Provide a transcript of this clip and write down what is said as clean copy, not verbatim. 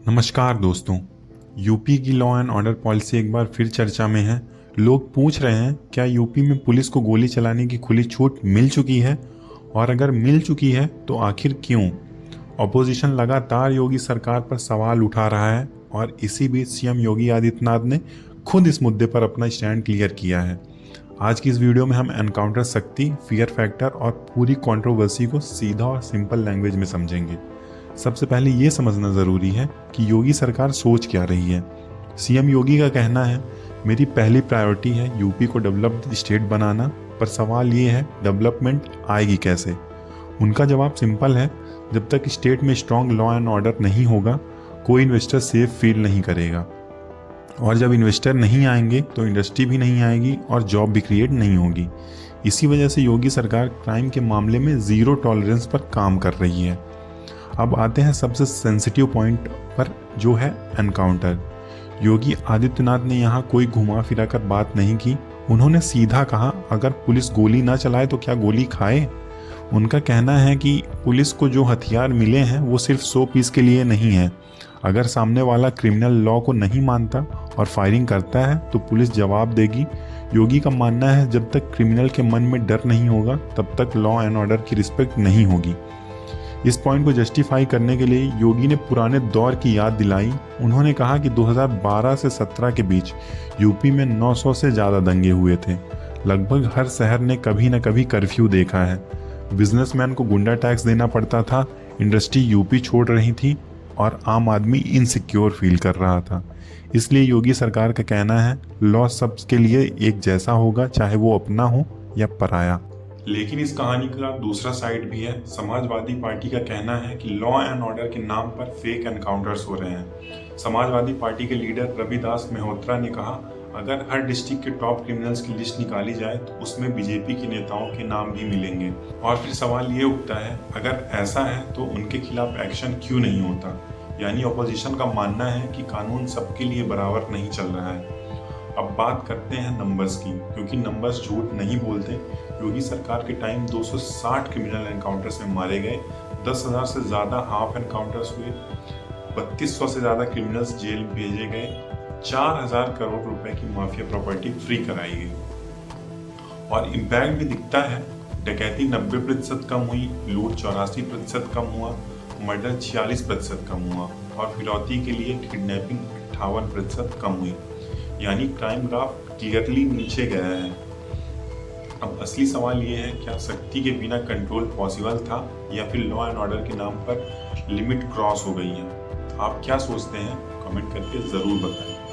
नमस्कार दोस्तों। यूपी की लॉ एंड ऑर्डर पॉलिसी एक बार फिर चर्चा में है। लोग पूछ रहे हैं क्या यूपी में पुलिस को गोली चलाने की खुली छूट मिल चुकी है, और अगर मिल चुकी है तो आखिर क्यों। ऑपोजिशन लगातार योगी सरकार पर सवाल उठा रहा है और इसी बीच सीएम योगी आदित्यनाथ ने खुद इस मुद्दे पर अपना स्टैंड क्लियर किया है। आज की इस वीडियो में हम एनकाउंटर शक्ति, फियर फैक्टर और पूरी कंट्रोवर्सी को सीधा और सिंपल लैंग्वेज में समझेंगे। सबसे पहले ये समझना ज़रूरी है कि योगी सरकार सोच क्या रही है। सीएम योगी का कहना है, मेरी पहली प्रायोरिटी है यूपी को डेवलप्ड स्टेट बनाना, पर सवाल ये है डेवलपमेंट आएगी कैसे। उनका जवाब सिंपल है, जब तक स्टेट में स्ट्रॉन्ग लॉ एंड ऑर्डर नहीं होगा कोई इन्वेस्टर सेफ फील नहीं करेगा, और जब इन्वेस्टर नहीं आएंगे तो इंडस्ट्री भी नहीं आएगी और जॉब भी क्रिएट नहीं होगी। इसी वजह से योगी सरकार क्राइम के मामले में ज़ीरो टॉलरेंस पर काम कर रही है। अब आते हैं सबसे सेंसिटिव पॉइंट पर, जो है एनकाउंटर। योगी आदित्यनाथ ने यहाँ कोई घुमा फिरा कर बात नहीं की। उन्होंने सीधा कहा, अगर पुलिस गोली ना चलाए तो क्या गोली खाए। उनका कहना है कि पुलिस को जो हथियार मिले हैं वो सिर्फ 100 पीस के लिए नहीं है। अगर सामने वाला क्रिमिनल लॉ को नहीं मानता और फायरिंग करता है तो पुलिस जवाब देगी। योगी का मानना है, जब तक क्रिमिनल के मन में डर नहीं होगा तब तक लॉ एंड ऑर्डर की रिस्पेक्ट नहीं होगी। इस पॉइंट को जस्टिफाई करने के लिए योगी ने पुराने दौर की याद दिलाई। उन्होंने कहा कि 2012 से 17 के बीच यूपी में 900 से ज़्यादा दंगे हुए थे। लगभग हर शहर ने कभी न कभी कर्फ्यू देखा है। बिजनेसमैन को गुंडा टैक्स देना पड़ता था, इंडस्ट्री यूपी छोड़ रही थी और आम आदमी इनसिक्योर फील कर रहा था। इसलिए योगी सरकार का कहना है, लॉ सबके लिए एक जैसा होगा, चाहे वो अपना हो या पराया। लेकिन इस कहानी का दूसरा साइड भी है। समाजवादी पार्टी का कहना है कि लॉ एंड ऑर्डर के नाम पर फेक एनकाउंटर्स हो रहे हैं। समाजवादी पार्टी के लीडर रविदास मेहरोत्रा ने कहा, अगर हर डिस्ट्रिक्ट के टॉप क्रिमिनल्स की लिस्ट निकाली जाए तो उसमें बीजेपी के नेताओं के नाम भी मिलेंगे। और फिर सवाल ये उठता है, अगर ऐसा है तो उनके खिलाफ एक्शन क्यों नहीं होता। यानी ऑपोजिशन का मानना है कि कानून सबके लिए बराबर नहीं चल रहा है। अब बात करते हैं नंबर्स की, क्योंकि नंबर्स झूठ नहीं बोलते। योगी सरकार के टाइम 260 क्रिमिनल एनकाउंटर्स में मारे गए, 10,000 से ज़्यादा हाफ एनकाउंटर्स हुए, 3200 से ज़्यादा क्रिमिनल्स जेल भेजे गए, 4,000 करोड़ रुपए की माफिया प्रॉपर्टी फ्री कराई गई। और इम्पैक्ट भी दिखता है। डकैती 90% कम हुई, लूट 84% कम हुआ, मर्डर 46% कम हुआ और फिरौती के लिए किडनैपिंग 58% कम हुई। यानी क्राइम ग्राफ क्लियरली नीचे गया है। अब असली सवाल ये है, क्या सख्ती के बिना कंट्रोल पॉसिबल था या फिर लॉ एंड ऑर्डर के नाम पर लिमिट क्रॉस हो गई है। आप क्या सोचते हैं, कमेंट करके ज़रूर बताएं।